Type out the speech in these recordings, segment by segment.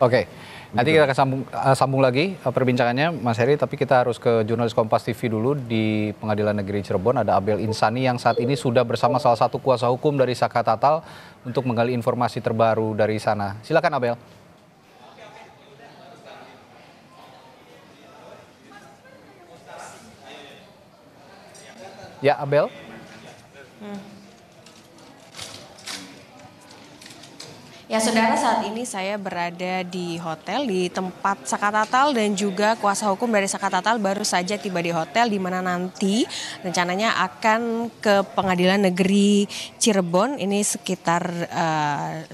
Oke, nanti kita akan sambung lagi perbincangannya Mas Heri, tapi kita harus ke jurnalis Kompas TV dulu di Pengadilan Negeri Cirebon. Ada Abel Insani yang saat ini sudah bersama salah satu kuasa hukum dari Saka Tatal untuk menggali informasi terbaru dari sana. Silakan Abel. Ya Abel. Ya saudara, saat ini saya berada di hotel di tempat Saka Tatal dan juga kuasa hukum dari Saka Tatal baru saja tiba di hotel, di mana nanti rencananya akan ke Pengadilan Negeri Cirebon. Ini sekitar 15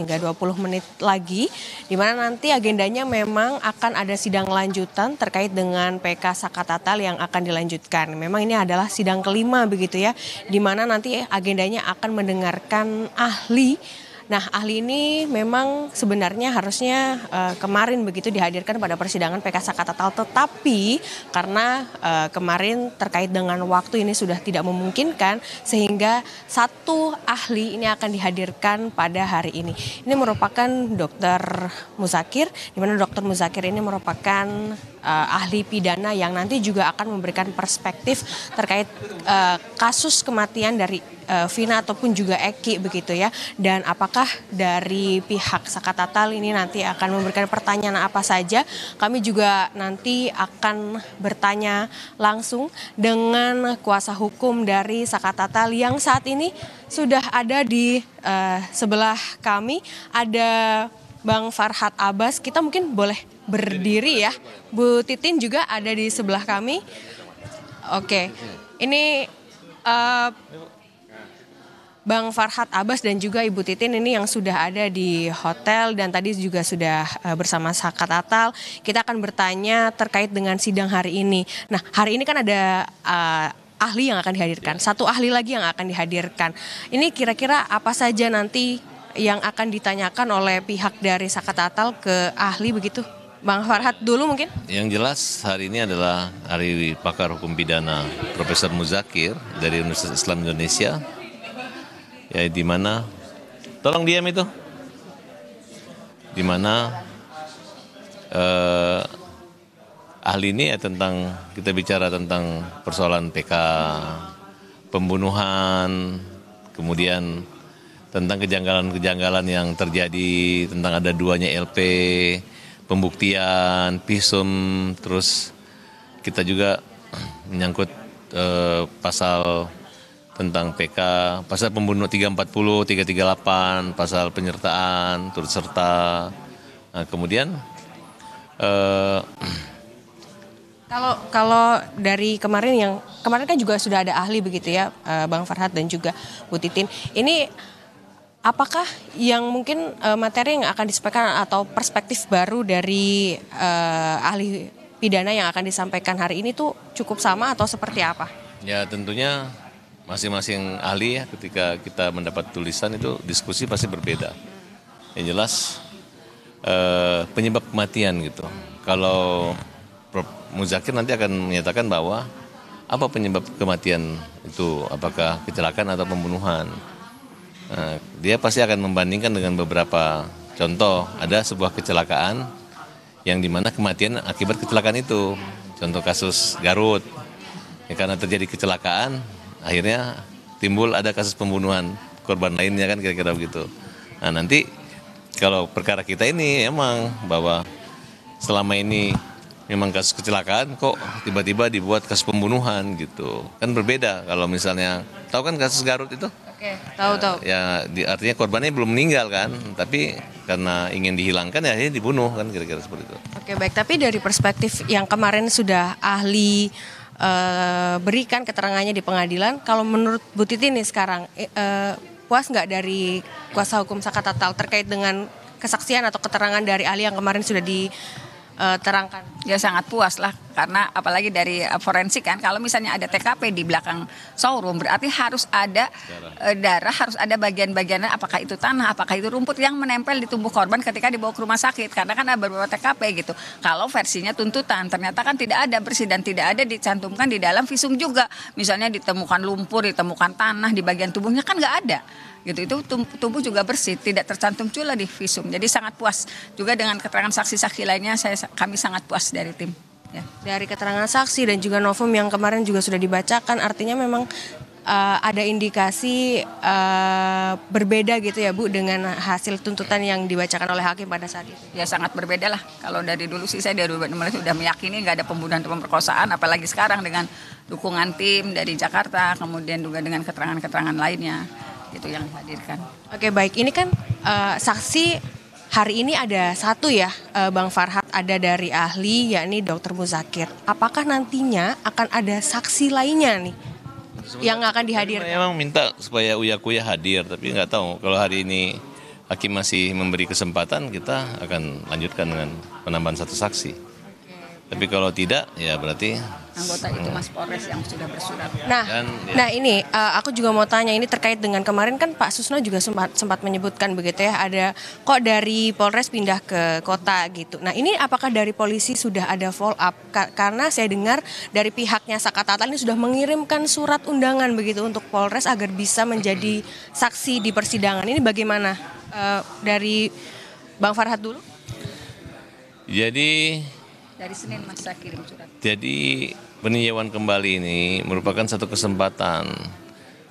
hingga 20 menit lagi, di mana nanti agendanya memang akan ada sidang lanjutan terkait dengan PK Saka Tatal yang akan dilanjutkan. Memang ini adalah sidang kelima begitu ya, di mana nanti agendanya akan mendengarkan ahli. Nah, ahli ini memang sebenarnya harusnya kemarin begitu dihadirkan pada persidangan PK Saka Tatal, tetapi karena kemarin terkait dengan waktu ini sudah tidak memungkinkan, sehingga satu ahli ini akan dihadirkan pada hari ini. Ini merupakan Dr. Muzakir, di mana Dr. Muzakir ini merupakan ahli pidana yang nanti juga akan memberikan perspektif terkait kasus kematian dari Vina ataupun juga Eki begitu ya, dan apakah dari pihak Saka Tatal ini nanti akan memberikan pertanyaan apa saja. Kami juga nanti akan bertanya langsung dengan kuasa hukum dari Saka Tatal yang saat ini sudah ada di sebelah kami. Ada Bang Farhad Abbas, kita mungkin boleh berdiri ya. Bu Titin juga ada di sebelah kami. Oke, ini Bang Farhad Abbas dan juga Ibu Titin ini yang sudah ada di hotel dan tadi juga sudah bersama Saka Tatal. Kita akan bertanya terkait dengan sidang hari ini. Nah, hari ini kan ada ahli yang akan dihadirkan, satu ahli lagi yang akan dihadirkan. Ini kira-kira apa saja nanti yang akan ditanyakan oleh pihak dari Saka Tatal ke ahli begitu? Bang Farhad dulu mungkin? Yang jelas hari ini adalah hari pakar hukum pidana Profesor Muzakir dari Universitas Islam Indonesia. Ya, di mana tolong diam itu, di mana ahli ini ya tentang, kita bicara tentang persoalan PK, pembunuhan, kemudian tentang kejanggalan-kejanggalan yang terjadi, tentang ada duanya LP, pembuktian, visum, terus kita juga menyangkut pasal tentang PK, pasal pembunuh 340, 338, pasal penyertaan, turut serta. Nah, kemudian kalau dari kemarin kan juga sudah ada ahli begitu ya, Bang Farhad dan juga Bu Titin. Ini apakah yang mungkin materi yang akan disampaikan atau perspektif baru dari ahli pidana yang akan disampaikan hari ini tuh cukup sama atau seperti apa? Ya tentunya masing-masing ahli ya, ketika kita mendapat tulisan itu diskusi pasti berbeda. Yang jelas penyebab kematian gitu. Kalau Prof. Muzakir nanti akan menyatakan bahwa apa penyebab kematian itu, apakah kecelakaan atau pembunuhan. Dia pasti akan membandingkan dengan beberapa contoh. Ada sebuah kecelakaan yang dimana kematian akibat kecelakaan itu. Contoh kasus Garut, ya, karena terjadi kecelakaan, akhirnya timbul ada kasus pembunuhan korban lainnya kan, kira-kira begitu. Nah nanti kalau perkara kita ini emang bahwa selama ini memang kasus kecelakaan kok tiba-tiba dibuat kasus pembunuhan gitu. Kan berbeda kalau misalnya, tahu kan kasus Garut itu? Oke, tahu. Ya artinya korbannya belum meninggal kan, tapi karena ingin dihilangkan ya akhirnya dibunuh kan, kira-kira seperti itu. Oke, baik, tapi dari perspektif yang kemarin sudah ahli berikan keterangannya di pengadilan, kalau menurut Bu Titi nih sekarang puas nggak dari kuasa hukum Saka Tatal terkait dengan kesaksian atau keterangan dari ahli yang kemarin sudah diterangkan? Ya sangat puas lah, karena apalagi dari forensik kan, kalau misalnya ada TKP di belakang showroom berarti harus ada darah, harus ada bagian-bagiannya, apakah itu tanah, apakah itu rumput yang menempel di tubuh korban ketika dibawa ke rumah sakit, karena kan ada beberapa TKP gitu. Kalau versinya tuntutan ternyata kan tidak ada bersih dan tidak ada dicantumkan di dalam visum juga, misalnya ditemukan lumpur, ditemukan tanah di bagian tubuhnya, kan nggak ada gitu. Itu tubuh juga bersih, tidak tercantum pula di visum. Jadi sangat puas juga dengan keterangan saksi-saksi lainnya, kami sangat puas dari tim. Ya. Dari keterangan saksi dan juga novum yang kemarin juga sudah dibacakan, artinya memang ada indikasi berbeda gitu ya Bu dengan hasil tuntutan yang dibacakan oleh hakim pada saat itu. Ya sangat berbeda lah. Kalau dari dulu sih saya dari 2016 sudah meyakini nggak ada pembunuhan atau pemerkosaan, apalagi sekarang dengan dukungan tim dari Jakarta, kemudian juga dengan keterangan-keterangan lainnya itu yang dihadirkan. Oke baik, ini kan saksi hari ini ada satu ya Bang Farhad, ada dari ahli yakni Dr. Muzakir. Apakah nantinya akan ada saksi lainnya nih yang akan dihadirkan? Memang minta supaya Uya Kuya hadir, tapi nggak tahu kalau hari ini hakim masih memberi kesempatan, kita akan lanjutkan dengan penambahan satu saksi. Tapi kalau tidak, ya berarti anggota itu Mas Polres yang sudah bersurat. Nah ini aku juga mau tanya, ini terkait dengan kemarin kan Pak Susno juga sempat menyebutkan begitu ya, ada kok dari Polres pindah ke kota gitu. Nah ini apakah dari polisi sudah ada follow up? Karena saya dengar dari pihaknya Sakatatal ini sudah mengirimkan surat undangan begitu untuk Polres agar bisa menjadi saksi di persidangan. Ini bagaimana dari Bang Farhad dulu? Jadi dari Senin Mas saya kirim surat. Jadi peninjauan kembali ini merupakan satu kesempatan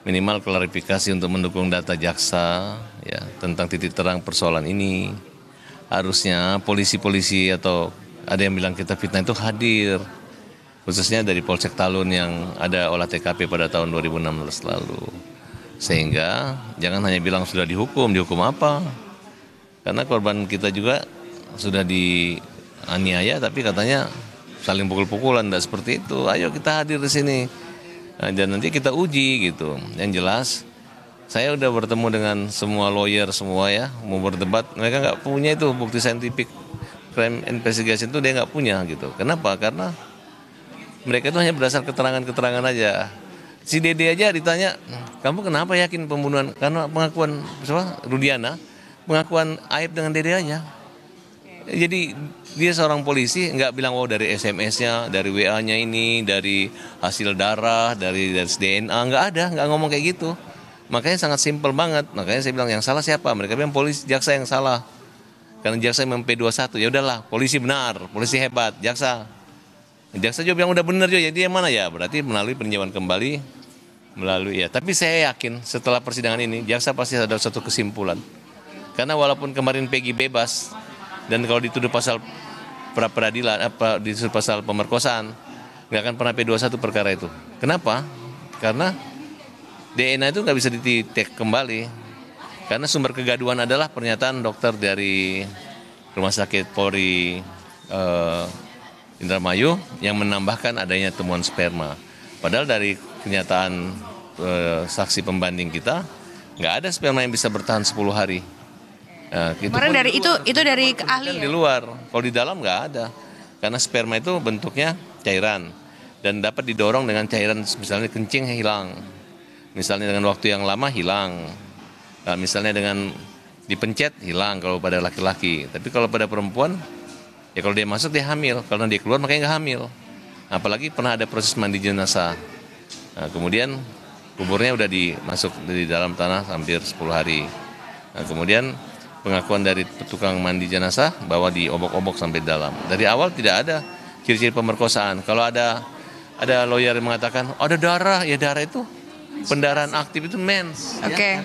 minimal klarifikasi untuk mendukung data jaksa ya tentang titik terang persoalan ini. Harusnya polisi-polisi atau ada yang bilang kita fitnah itu hadir, khususnya dari Polsek Talun yang ada olah TKP pada tahun 2016 lalu. Sehingga jangan hanya bilang sudah dihukum apa? Karena korban kita juga sudah dianiaya, tapi katanya saling pukul-pukulan, tidak seperti itu. Ayo kita hadir di sini, dan nanti kita uji gitu. Yang jelas, saya udah bertemu dengan semua lawyer semua ya, mau berdebat. Mereka nggak punya itu bukti saintifik crime investigation itu, dia nggak punya gitu. Kenapa? Karena mereka itu hanya berdasar keterangan-keterangan aja. Si Dede aja ditanya, kamu kenapa yakin pembunuhan? Karena pengakuan Rudiana, pengakuan Aib dengan Dede aja. Jadi dia seorang polisi nggak bilang dari SMS-nya, dari WA-nya ini, dari hasil darah, dari DNA, nggak ngomong kayak gitu. Makanya sangat simpel banget. Makanya saya bilang yang salah siapa? Mereka bilang polisi, jaksa yang salah. Karena jaksa yang P21, ya udahlah, polisi benar, polisi hebat, jaksa. Jaksa juga bilang udah benar juga, jadi yang mana ya? Berarti melalui peninjauan kembali, melalui ya. Tapi saya yakin setelah persidangan ini, jaksa pasti ada satu kesimpulan. Karena walaupun kemarin Peggy bebas, dan kalau dituduh pasal pra-peradilan, dituduh pasal pemerkosaan, nggak akan pernah P21 perkara itu. Kenapa? Karena DNA itu nggak bisa di-take kembali. Karena sumber kegaduhan adalah pernyataan dokter dari Rumah Sakit Polri Indramayu yang menambahkan adanya temuan sperma. Padahal dari kenyataan saksi pembanding kita, nggak ada sperma yang bisa bertahan 10 hari. Kemarin dari itu dari ahli di luar, kalau di dalam nggak ada, karena sperma itu bentuknya cairan dan dapat didorong dengan cairan, misalnya kencing hilang, misalnya dengan waktu yang lama hilang, misalnya dengan dipencet hilang kalau pada laki-laki, tapi kalau pada perempuan ya kalau dia masuk dia hamil, kalau dia keluar makanya nggak hamil, apalagi pernah ada proses mandi jenazah, kemudian kuburnya udah dimasuk di dalam tanah hampir 10 hari, kemudian pengakuan dari tukang mandi jenazah bahwa diobok-obok sampai dalam. Dari awal tidak ada ciri-ciri pemerkosaan. Kalau ada lawyer yang mengatakan ada darah, ya darah itu pendarahan aktif itu mens. Oke.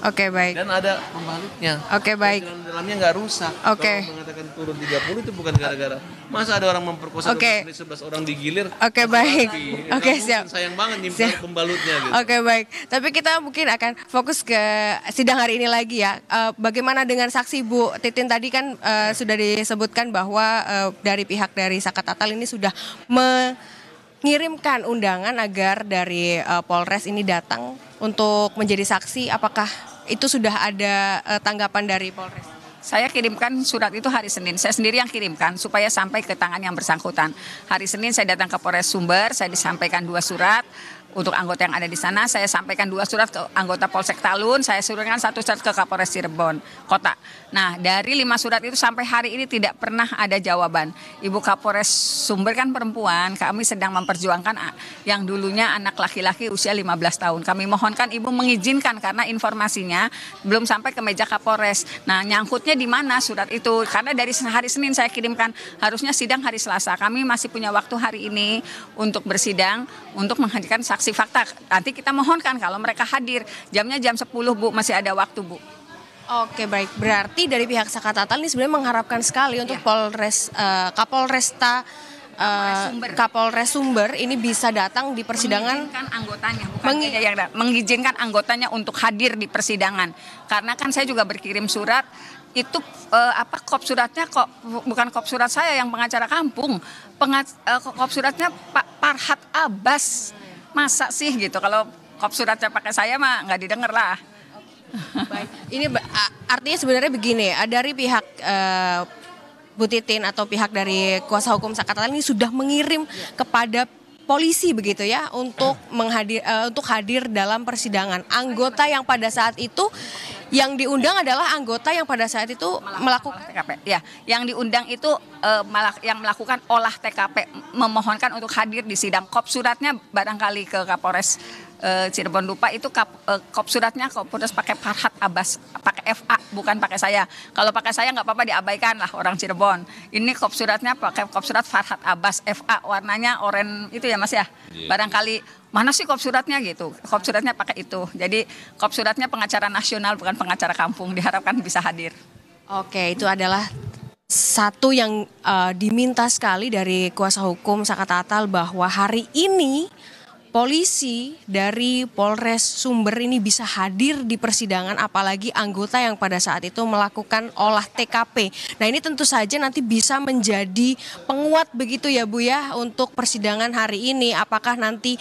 Oke, baik. Dan ada pembalutnya. Oke, baik. Dalamnya nggak rusak. Oke. Kalau mengatakan turun 30 itu bukan gara-gara. Masa ada orang memperkosa 11 orang digilir. Oke, baik. Oke, siap. Sayang banget nyimpan pembalutnya gitu. Oke, baik. Tapi kita mungkin akan fokus ke sidang hari ini lagi ya. Bagaimana dengan saksi Bu Titin tadi kan sudah disebutkan bahwa dari pihak dari Sakatatal ini sudah mengirimkan undangan agar dari Polres ini datang untuk menjadi saksi. Apakah itu sudah ada tanggapan dari Polres? Saya kirimkan surat itu hari Senin. Saya sendiri yang kirimkan supaya sampai ke tangan yang bersangkutan. Hari Senin saya datang ke Polres Sumber, saya disampaikan 2 surat. Untuk anggota yang ada di sana, saya sampaikan 2 surat ke anggota Polsek Talun, saya suratkan 1 surat ke Kapolres Cirebon Kota. Nah, dari 5 surat itu sampai hari ini tidak pernah ada jawaban. Ibu Kapolres Sumber kan perempuan, kami sedang memperjuangkan yang dulunya anak laki-laki usia 15 tahun. Kami mohonkan Ibu mengizinkan karena informasinya belum sampai ke meja Kapolres. Nah, nyangkutnya di mana surat itu? Karena dari hari Senin saya kirimkan, harusnya sidang hari Selasa. Kami masih punya waktu hari ini untuk bersidang, untuk menghadirkan saksi fakta. Nanti kita mohonkan kalau mereka hadir. Jamnya jam 10, Bu, masih ada waktu, Bu. Oke, baik. Berarti dari pihak Sakatatal ini sebenarnya mengharapkan sekali untuk Kapolres Sumber ini bisa datang di persidangan. Mengizinkan anggotanya, bukan mengizinkan anggotanya untuk hadir di persidangan. Karena kan saya juga berkirim surat itu kop suratnya kok bukan kop surat saya yang pengacara kampung. Kop suratnya Pak Farhat Abbas. Masa sih gitu, kalau kop suratnya pakai saya mah nggak didengar lah. Baik. Ini artinya sebenarnya begini, dari pihak Bu Titin atau pihak dari kuasa hukum Sakatatal ini sudah mengirim kepada polisi begitu ya untuk hadir dalam persidangan. Anggota yang pada saat itu yang diundang adalah anggota yang pada saat itu melakukan TKP. Ya, yang diundang itu yang melakukan olah TKP, memohonkan untuk hadir di sidang. Kop suratnya barangkali ke Kapolres Cirebon lupa itu kop suratnya Kapolres pakai Farhat Abbas, pakai FA bukan pakai saya. Kalau pakai saya nggak apa-apa, diabaikan lah orang Cirebon. Ini kop suratnya pakai kop surat Farhat Abbas FA, warnanya oranye itu ya Mas ya. Barangkali mana sih kop suratnya gitu. Kop suratnya pakai itu. Jadi kop suratnya pengacara nasional bukan pengacara kampung, diharapkan bisa hadir. Oke, itu adalah satu yang diminta sekali dari kuasa hukum Sakatatal bahwa hari ini polisi dari Polres Sumber ini bisa hadir di persidangan, apalagi anggota yang pada saat itu melakukan olah TKP. Nah, ini tentu saja nanti bisa menjadi penguat begitu ya Bu ya untuk persidangan hari ini. Apakah nanti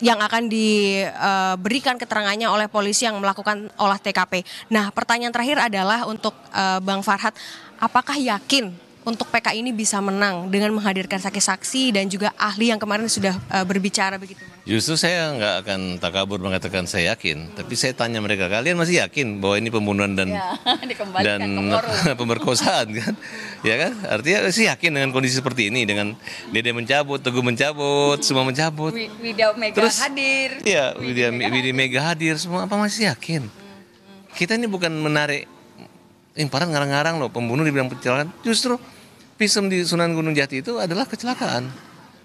yang akan diberikan keterangannya oleh polisi yang melakukan olah TKP. Nah, pertanyaan terakhir adalah untuk Bang Farhat, apakah yakin untuk PK ini bisa menang dengan menghadirkan saksi-saksi dan juga ahli yang kemarin sudah berbicara begitu? Justru saya nggak akan takabur mengatakan saya yakin, tapi saya tanya mereka, kalian masih yakin bahwa ini pembunuhan dan pemerkosaan kan? Ya kan? Artinya sih yakin dengan kondisi seperti ini, dengan Dede mencabut, Teguh mencabut, semua mencabut. Widya Mega terus, hadir. Iya, Widya Mega hadir, semua apa masih yakin? Kita ini bukan menarik imparan ngarang-ngarang loh, pembunuh dibilang kecelakaan, justru visum di Sunan Gunung Jati itu adalah kecelakaan.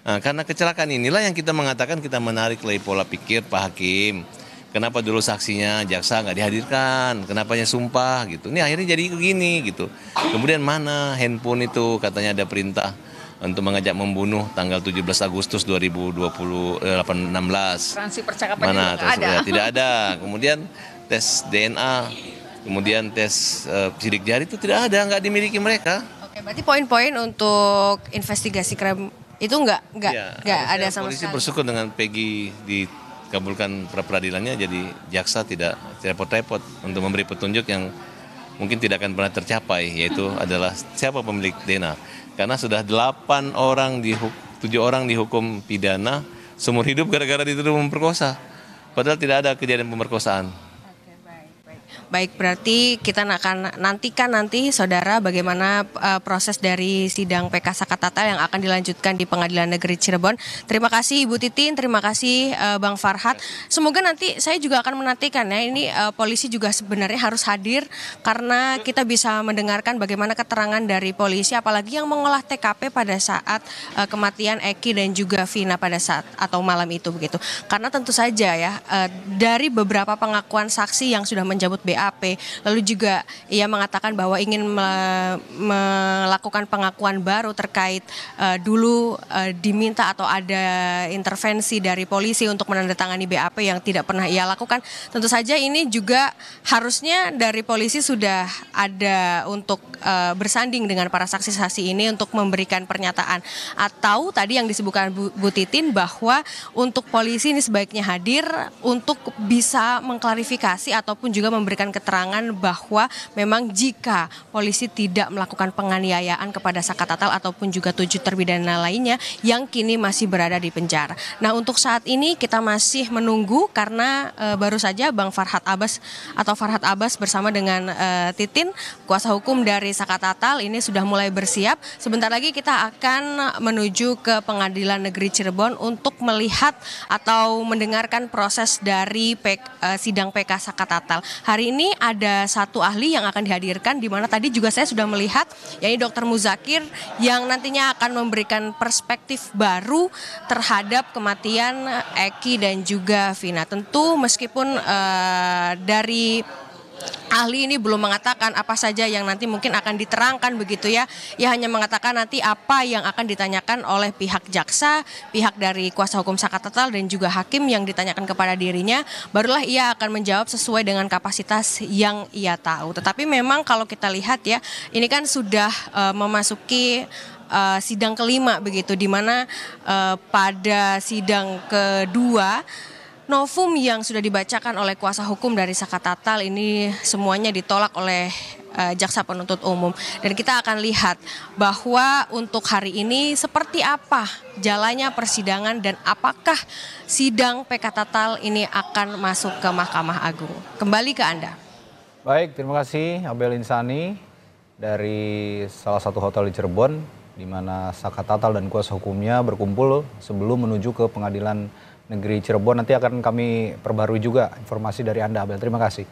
Nah, karena kecelakaan inilah yang kita mengatakan kita menarik lagi pola pikir Pak Hakim. Kenapa dulu saksinya jaksa nggak dihadirkan? Kenapanya sumpah gitu? Ini akhirnya jadi begini gitu. Kemudian mana handphone itu katanya ada perintah untuk mengajak membunuh tanggal 17 Agustus 2016. Transkripsi percakapan mana? Juga ada. Ya, tidak ada. Kemudian tes DNA, kemudian tes sidik jari itu tidak ada, nggak dimiliki mereka. Berarti poin-poin untuk investigasi krim itu nggak ada sama polisi sekali. Bersyukur dengan Peggy dikabulkan pra-peradilannya, jadi jaksa tidak repot-repot untuk memberi petunjuk yang mungkin tidak akan pernah tercapai, yaitu adalah siapa pemilik DNA. Karena sudah 7 orang dihukum pidana seumur hidup gara-gara dituduh memperkosa. Padahal tidak ada kejadian pemerkosaan. Baik, berarti kita akan nantikan saudara bagaimana proses dari sidang PK Sakatatal yang akan dilanjutkan di Pengadilan Negeri Cirebon. Terima kasih Ibu Titin, terima kasih Bang Farhat. Semoga nanti saya juga akan menantikan ya, ini polisi juga sebenarnya harus hadir karena kita bisa mendengarkan bagaimana keterangan dari polisi, apalagi yang mengolah TKP pada saat kematian Eki dan juga Vina pada saat atau malam itu begitu. Karena tentu saja ya dari beberapa pengakuan saksi yang sudah menjabut BAP, lalu juga ia mengatakan bahwa ingin melakukan pengakuan baru terkait dulu diminta atau ada intervensi dari polisi untuk menandatangani BAP yang tidak pernah ia lakukan. Tentu saja ini juga harusnya dari polisi sudah ada untuk bersanding dengan para saksi-saksi ini untuk memberikan pernyataan. Atau tadi yang disebutkan Bu Titin bahwa untuk polisi ini sebaiknya hadir untuk bisa mengklarifikasi ataupun juga memberikan keterangan bahwa memang jika polisi tidak melakukan penganiayaan kepada Saka Tatal ataupun juga 7 terpidana lainnya yang kini masih berada di penjara. Nah, untuk saat ini kita masih menunggu karena baru saja Bang Farhad Abbas atau Farhad Abbas bersama dengan Titin, kuasa hukum dari Saka Tatal ini sudah mulai bersiap. Sebentar lagi kita akan menuju ke Pengadilan Negeri Cirebon untuk melihat atau mendengarkan proses dari sidang PK Saka Tatal. Hari ini ada satu ahli yang akan dihadirkan, di mana tadi juga saya sudah melihat, yaitu Dr. Muzakir, yang nantinya akan memberikan perspektif baru terhadap kematian Eki dan juga Vina. Tentu meskipun dari ahli ini belum mengatakan apa saja yang nanti mungkin akan diterangkan begitu ya. Ia hanya mengatakan nanti apa yang akan ditanyakan oleh pihak jaksa, pihak dari kuasa hukum Saka Tatal dan juga hakim yang ditanyakan kepada dirinya. Barulah ia akan menjawab sesuai dengan kapasitas yang ia tahu. Tetapi memang kalau kita lihat ya, ini kan sudah memasuki sidang kelima begitu, di mana pada sidang kedua novum yang sudah dibacakan oleh kuasa hukum dari Saka Tatal ini semuanya ditolak oleh jaksa penuntut umum. Dan kita akan lihat bahwa untuk hari ini seperti apa jalannya persidangan dan apakah sidang PK Tatal ini akan masuk ke Mahkamah Agung. Kembali ke Anda. Baik, terima kasih Abel Insani dari salah satu hotel di Cirebon, di mana Saka Tatal dan kuasa hukumnya berkumpul sebelum menuju ke Pengadilan Negeri Cirebon. Nanti akan kami perbarui juga informasi dari Anda, Abel. Terima kasih.